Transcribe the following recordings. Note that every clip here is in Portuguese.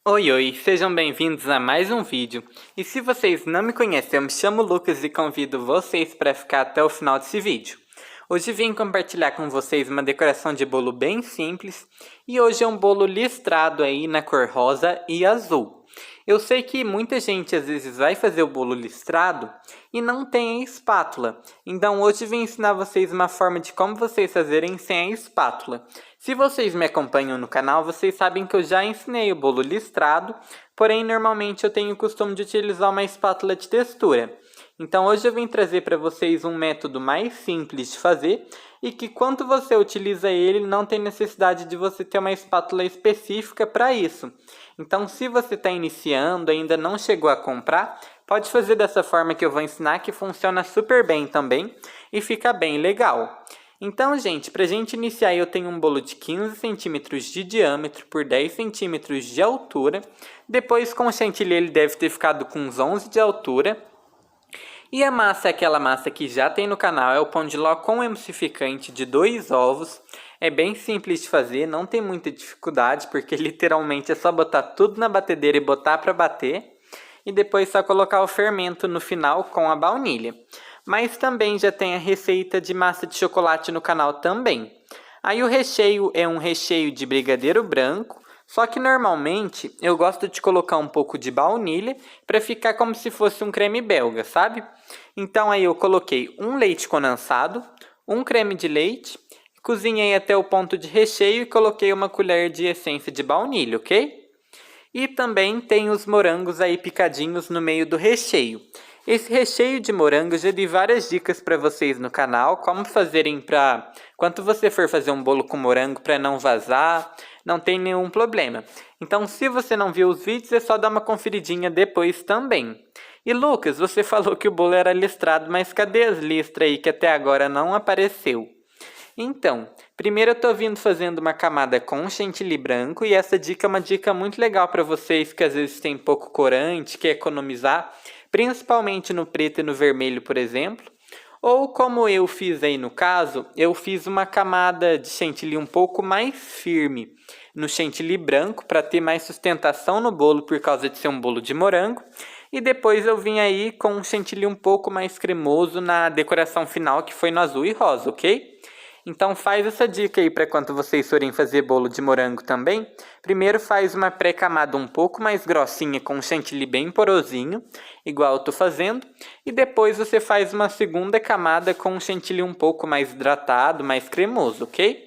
Oi, oi, sejam bem-vindos a mais um vídeo. E se vocês não me conhecem, eu me chamo Lucas e convido vocês para ficar até o final desse vídeo. Hoje vim compartilhar com vocês uma decoração de bolo bem simples e hoje é um bolo listrado aí na cor rosa e azul. Eu sei que muita gente às vezes vai fazer o bolo listrado e não tem a espátula, então hoje vim ensinar vocês uma forma de como vocês fazerem sem a espátula. Se vocês me acompanham no canal, vocês sabem que eu já ensinei o bolo listrado, porém normalmente eu tenho o costume de utilizar uma espátula de textura. Então hoje eu vim trazer para vocês um método mais simples de fazer e que quando você utiliza ele não tem necessidade de você ter uma espátula específica para isso. Então se você está iniciando, ainda não chegou a comprar, pode fazer dessa forma que eu vou ensinar que funciona super bem também e fica bem legal. Então, gente, para a gente iniciar, eu tenho um bolo de 15 centímetros de diâmetro por 10 centímetros de altura. Depois, com o chantilly, ele deve ter ficado com uns 11 de altura. E a massa é aquela massa que já tem no canal, é o pão de ló com emulsificante de 2 ovos. É bem simples de fazer, não tem muita dificuldade, porque literalmente é só botar tudo na batedeira e botar para bater. E depois só colocar o fermento no final com a baunilha. Mas também já tem a receita de massa de chocolate no canal também. Aí o recheio é um recheio de brigadeiro branco, só que normalmente eu gosto de colocar um pouco de baunilha para ficar como se fosse um creme belga, sabe? Então aí eu coloquei um leite condensado, um creme de leite, cozinhei até o ponto de recheio e coloquei uma colher de essência de baunilha, ok? E também tem os morangos aí picadinhos no meio do recheio. Esse recheio de morango eu já dei várias dicas para vocês no canal, como fazerem para quando você for fazer um bolo com morango para não vazar, não tem nenhum problema. Então se você não viu os vídeos é só dar uma conferidinha depois também. E Lucas, você falou que o bolo era listrado, mas cadê as listras aí que até agora não apareceu? Então, primeiro eu estou vindo fazendo uma camada com chantilly branco e essa dica é uma dica muito legal para vocês que às vezes tem pouco corante, quer economizar, principalmente no preto e no vermelho, por exemplo. Ou como eu fiz aí no caso, eu fiz uma camada de chantilly um pouco mais firme no chantilly branco para ter mais sustentação no bolo por causa de ser um bolo de morango. E depois eu vim aí com um chantilly um pouco mais cremoso na decoração final que foi no azul e rosa, ok? Então faz essa dica aí para quando vocês forem fazer bolo de morango também. Primeiro faz uma pré-camada um pouco mais grossinha com chantilly bem porosinho, igual eu estou fazendo. E depois você faz uma segunda camada com chantilly um pouco mais hidratado, mais cremoso, ok?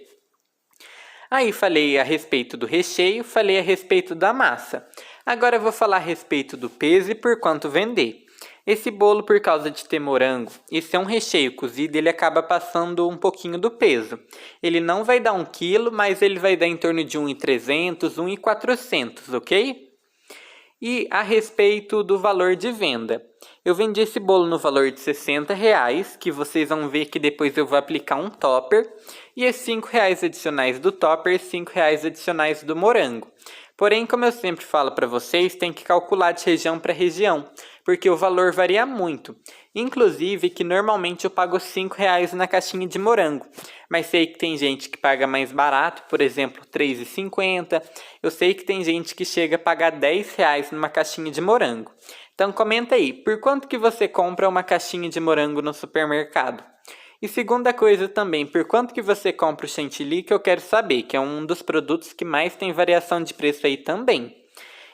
Aí falei a respeito do recheio, falei a respeito da massa. Agora eu vou falar a respeito do peso e por quanto vender. Esse bolo, por causa de ter morango e ser um recheio cozido, ele acaba passando um pouquinho do peso. Ele não vai dar 1 kg, mas ele vai dar em torno de 1.300, 1.400, ok? E a respeito do valor de venda. Eu vendi esse bolo no valor de R$60, que vocês vão ver que depois eu vou aplicar um topper. E é R$5 adicionais do topper e R$5 adicionais do morango. Porém, como eu sempre falo para vocês, tem que calcular de região para região, porque o valor varia muito. Inclusive que normalmente eu pago R$5 na caixinha de morango, mas sei que tem gente que paga mais barato, por exemplo, R$3,50. Eu sei que tem gente que chega a pagar R$10 numa caixinha de morango. Então comenta aí, por quanto que você compra uma caixinha de morango no supermercado? E segunda coisa também, por quanto que você compra o chantilly, que eu quero saber, que é um dos produtos que mais tem variação de preço aí também.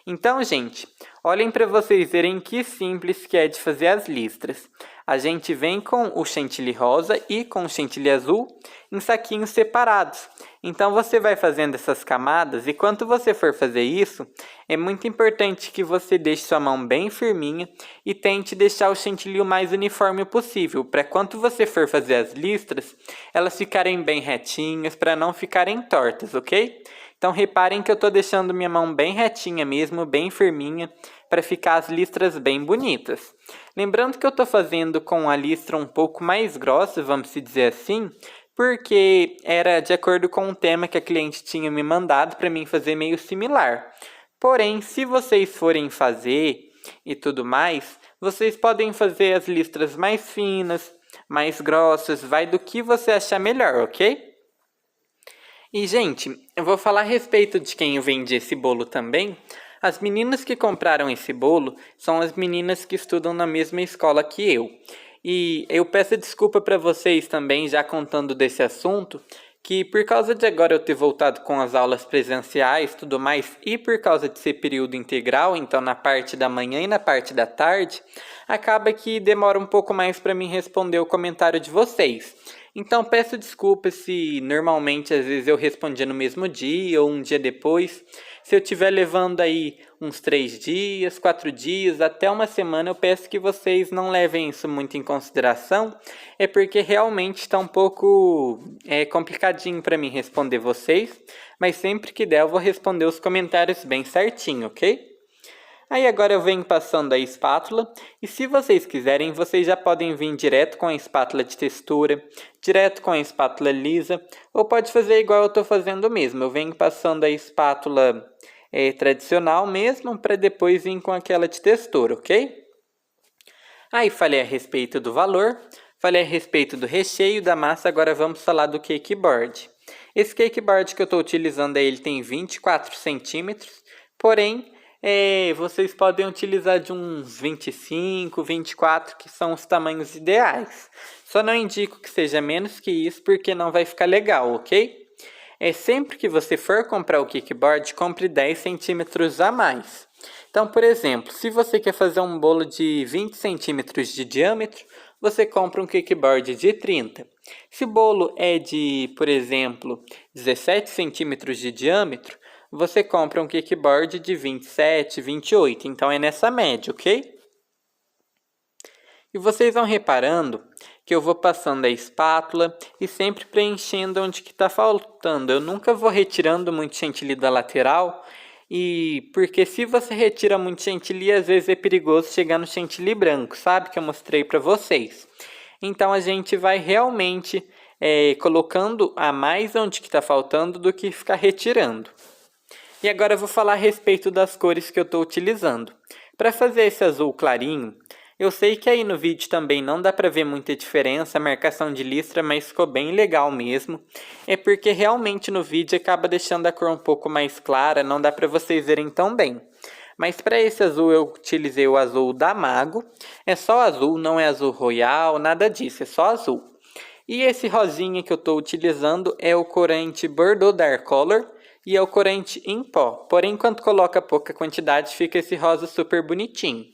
Então, gente, olhem para vocês verem que simples que é de fazer as listras. A gente vem com o chantilly rosa e com o chantilly azul em saquinhos separados. Então você vai fazendo essas camadas e quando você for fazer isso, é muito importante que você deixe sua mão bem firminha e tente deixar o chantilly o mais uniforme possível, para quando você for fazer as listras, elas ficarem bem retinhas, para não ficarem tortas, ok? Então reparem que eu estou deixando minha mão bem retinha mesmo, bem firminha, para ficar as listras bem bonitas. Lembrando que eu estou fazendo com a listra um pouco mais grossa, vamos dizer assim, porque era de acordo com o tema que a cliente tinha me mandado para mim fazer meio similar. Porém, se vocês forem fazer e tudo mais, vocês podem fazer as listras mais finas, mais grossas, vai do que você achar melhor, ok? E, gente, eu vou falar a respeito de quem eu vendi esse bolo também, As meninas que compraram esse bolo são as meninas que estudam na mesma escola que eu. E eu peço desculpa para vocês também, já contando desse assunto, que por causa de agora eu ter voltado com as aulas presenciais e tudo mais, e por causa de ser período integral, então na parte da manhã e na parte da tarde, acaba que demora um pouco mais para mim responder o comentário de vocês. Então peço desculpas se normalmente às vezes eu respondia no mesmo dia ou um dia depois. Se eu estiver levando aí uns 3 dias, 4 dias, até uma semana, eu peço que vocês não levem isso muito em consideração. É porque realmente está um pouco complicadinho para mim responder vocês. Mas sempre que der eu vou responder os comentários bem certinho, ok? Aí agora eu venho passando a espátula, e se vocês quiserem, vocês já podem vir direto com a espátula de textura, direto com a espátula lisa, ou pode fazer igual eu estou fazendo mesmo. Eu venho passando a espátula tradicional mesmo, para depois vir com aquela de textura, ok? Aí falei a respeito do valor, falei a respeito do recheio da massa, agora vamos falar do cake board. Esse cake board que eu estou utilizando ele tem 24 centímetros, porém vocês podem utilizar de uns 25, 24, que são os tamanhos ideais. Só não indico que seja menos que isso, porque não vai ficar legal, ok? Sempre que você for comprar o kickboard, compre 10 centímetros a mais. Então, por exemplo, se você quer fazer um bolo de 20 centímetros de diâmetro, você compra um kickboard de 30. Se o bolo é de, por exemplo, 17 centímetros de diâmetro, você compra um kickboard de 27, 28, então é nessa média, ok? E vocês vão reparando que eu vou passando a espátula e sempre preenchendo onde que está faltando. Eu nunca vou retirando muito chantilly da lateral, porque se você retira muito chantilly, às vezes é perigoso chegar no chantilly branco, sabe? Que eu mostrei para vocês. Então a gente vai realmente colocando a mais onde que está faltando do que ficar retirando. E agora eu vou falar a respeito das cores que eu estou utilizando. Para fazer esse azul clarinho, eu sei que aí no vídeo também não dá para ver muita diferença, a marcação de listra, mas ficou bem legal mesmo. É porque realmente no vídeo acaba deixando a cor um pouco mais clara, não dá para vocês verem tão bem. Mas para esse azul eu utilizei o azul da Mago. É só azul, não é azul royal, nada disso, é só azul. E esse rosinha que eu estou utilizando é o corante Bordeaux Dark Color, e é o corante em pó. Porém, quando coloca pouca quantidade, fica esse rosa super bonitinho.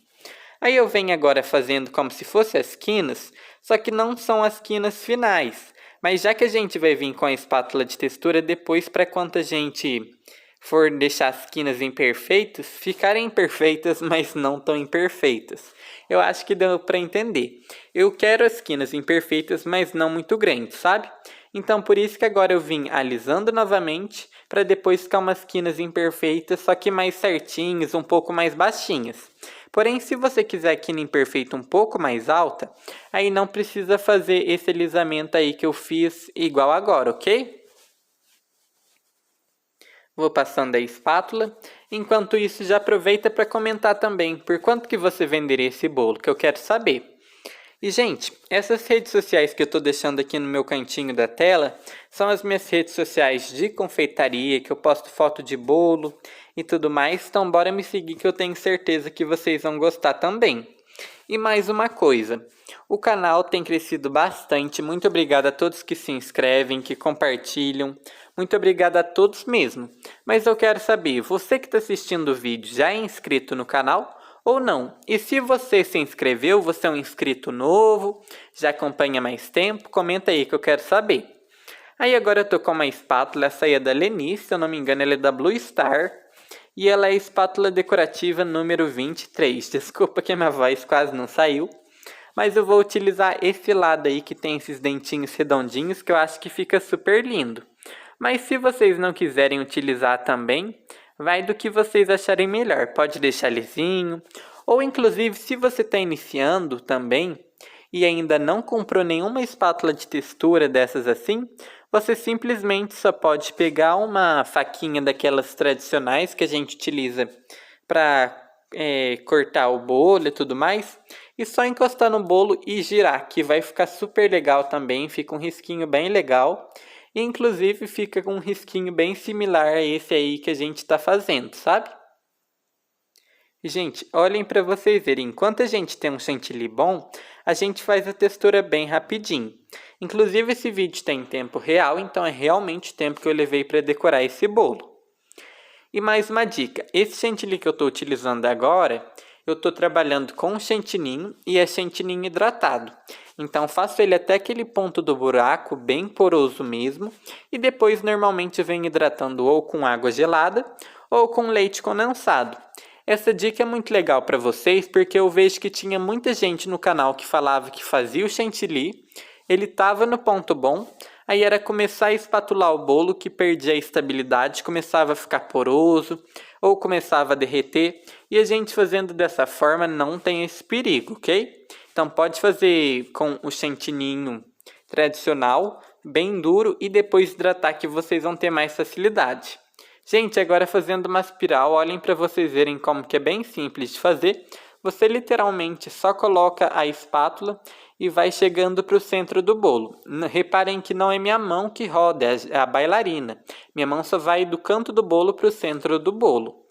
Aí eu venho agora fazendo como se fossem as quinas, só que não são as quinas finais. Mas já que a gente vai vir com a espátula de textura depois, para quando a gente for deixar as quinas imperfeitas, ficarem imperfeitas, mas não tão imperfeitas. Eu acho que deu para entender. Eu quero as quinas imperfeitas, mas não muito grandes, sabe? Então por isso que agora eu vim alisando novamente, para depois ficar umas quinas imperfeitas, só que mais certinhas, um pouco mais baixinhas. Porém, se você quiser a quina imperfeita um pouco mais alta, aí não precisa fazer esse alisamento aí que eu fiz igual agora, ok? Vou passando a espátula. Enquanto isso, já aproveita para comentar também por quanto que você venderia esse bolo, que eu quero saber. E, gente, essas redes sociais que eu estou deixando aqui no meu cantinho da tela são as minhas redes sociais de confeitaria, que eu posto foto de bolo e tudo mais. Então, bora me seguir que eu tenho certeza que vocês vão gostar também. E mais uma coisa, o canal tem crescido bastante. Muito obrigado a todos que se inscrevem, que compartilham. Muito obrigado a todos mesmo. Mas eu quero saber, você que está assistindo o vídeo já é inscrito no canal? Ou não? E se você se inscreveu, você é um inscrito novo, já acompanha mais tempo, comenta aí que eu quero saber. Aí agora eu tô com uma espátula, essa aí é da Lenice, se eu não me engano ela é da Blue Star. E ela é a espátula decorativa número 23. Desculpa que a minha voz quase não saiu. Mas eu vou utilizar esse lado aí que tem esses dentinhos redondinhos, que eu acho que fica super lindo. Mas se vocês não quiserem utilizar também, vai do que vocês acharem melhor. Pode deixar lisinho. Ou inclusive, se você está iniciando também e ainda não comprou nenhuma espátula de textura dessas assim, você simplesmente só pode pegar uma faquinha daquelas tradicionais que a gente utiliza para cortar o bolo e tudo mais, e só encostar no bolo e girar, que vai ficar super legal também, fica um risquinho bem legal. Inclusive fica com um risquinho bem similar a esse aí que a gente está fazendo, sabe? E, gente, olhem para vocês verem, enquanto a gente tem um chantilly bom, a gente faz a textura bem rapidinho. Inclusive esse vídeo está em tempo real, então é realmente o tempo que eu levei para decorar esse bolo. E mais uma dica, esse chantilly que eu estou utilizando agora, eu estou trabalhando com chantininho e é chantininho hidratado. Então faço ele até aquele ponto do buraco, bem poroso mesmo, e depois normalmente venho hidratando ou com água gelada ou com leite condensado. Essa dica é muito legal para vocês porque eu vejo que tinha muita gente no canal que falava que fazia o chantilly, ele estava no ponto bom, aí era começar a espatular o bolo que perdia a estabilidade, começava a ficar poroso ou começava a derreter, e a gente fazendo dessa forma não tem esse perigo, ok? Então pode fazer com o chantininho tradicional, bem duro, e depois hidratar que vocês vão ter mais facilidade. Gente, agora fazendo uma espiral, olhem para vocês verem como que é bem simples de fazer. Você literalmente só coloca a espátula e vai chegando para o centro do bolo. Reparem que não é minha mão que roda, é a bailarina. Minha mão só vai do canto do bolo para o centro do bolo.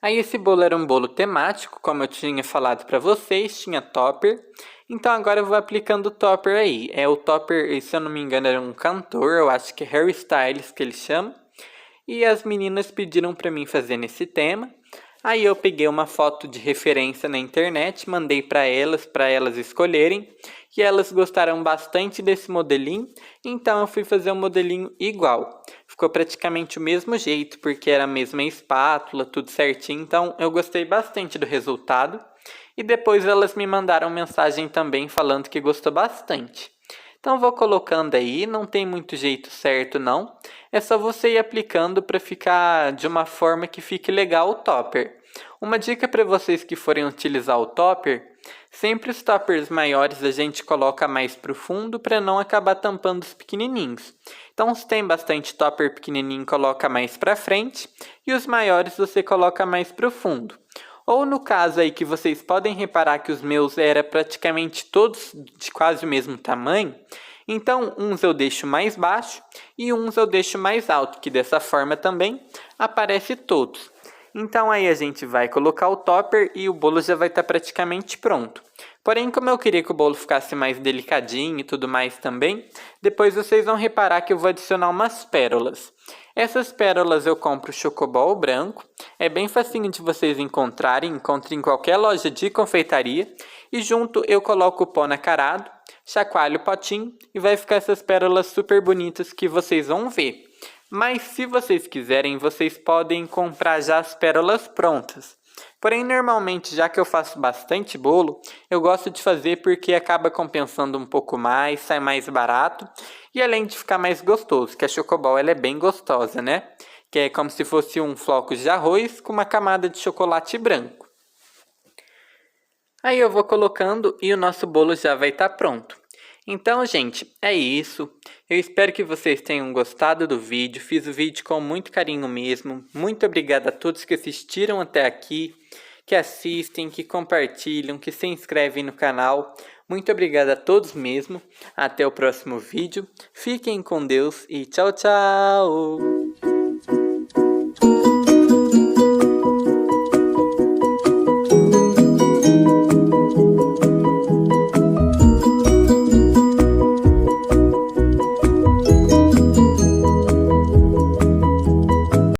Aí esse bolo era um bolo temático, como eu tinha falado para vocês, tinha topper. Então agora eu vou aplicando o topper aí. O topper, se eu não me engano, era um cantor, eu acho que é Harry Styles que ele chama. E as meninas pediram para mim fazer nesse tema. Aí eu peguei uma foto de referência na internet, mandei para elas escolherem. E elas gostaram bastante desse modelinho, então eu fui fazer um modelinho igual. Ficou praticamente o mesmo jeito, porque era a mesma espátula, tudo certinho, então eu gostei bastante do resultado. E depois elas me mandaram mensagem também falando que gostou bastante. Então vou colocando aí, não tem muito jeito certo não. É só você ir aplicando para ficar de uma forma que fique legal o topper. Uma dica para vocês que forem utilizar o topper, sempre os toppers maiores a gente coloca mais para o fundo para não acabar tampando os pequenininhos. Então se tem bastante topper pequenininho, coloca mais para frente, e os maiores você coloca mais para o fundo. Ou no caso aí que vocês podem reparar que os meus eram praticamente todos de quase o mesmo tamanho, então uns eu deixo mais baixo e uns eu deixo mais alto, que dessa forma também aparece todos. Então aí a gente vai colocar o topper e o bolo já vai estar praticamente pronto. Porém, como eu queria que o bolo ficasse mais delicadinho e tudo mais também, depois vocês vão reparar que eu vou adicionar umas pérolas. Essas pérolas eu compro chocobol branco, é bem facinho de vocês encontrarem, encontrem em qualquer loja de confeitaria. E junto eu coloco o pó nacarado, chacoalho o potinho e vai ficar essas pérolas super bonitas que vocês vão ver. Mas se vocês quiserem, vocês podem comprar já as pérolas prontas. Porém, normalmente, já que eu faço bastante bolo, eu gosto de fazer porque acaba compensando um pouco mais, sai mais barato e além de ficar mais gostoso, que a chocobol ela é bem gostosa, né? Que é como se fosse um floco de arroz com uma camada de chocolate branco. Aí eu vou colocando e o nosso bolo já vai estar pronto. Então, gente, é isso. Eu espero que vocês tenham gostado do vídeo. Fiz o vídeo com muito carinho mesmo. Muito obrigado a todos que assistiram até aqui, que assistem, que compartilham, que se inscrevem no canal. Muito obrigado a todos mesmo. Até o próximo vídeo. Fiquem com Deus e tchau, tchau!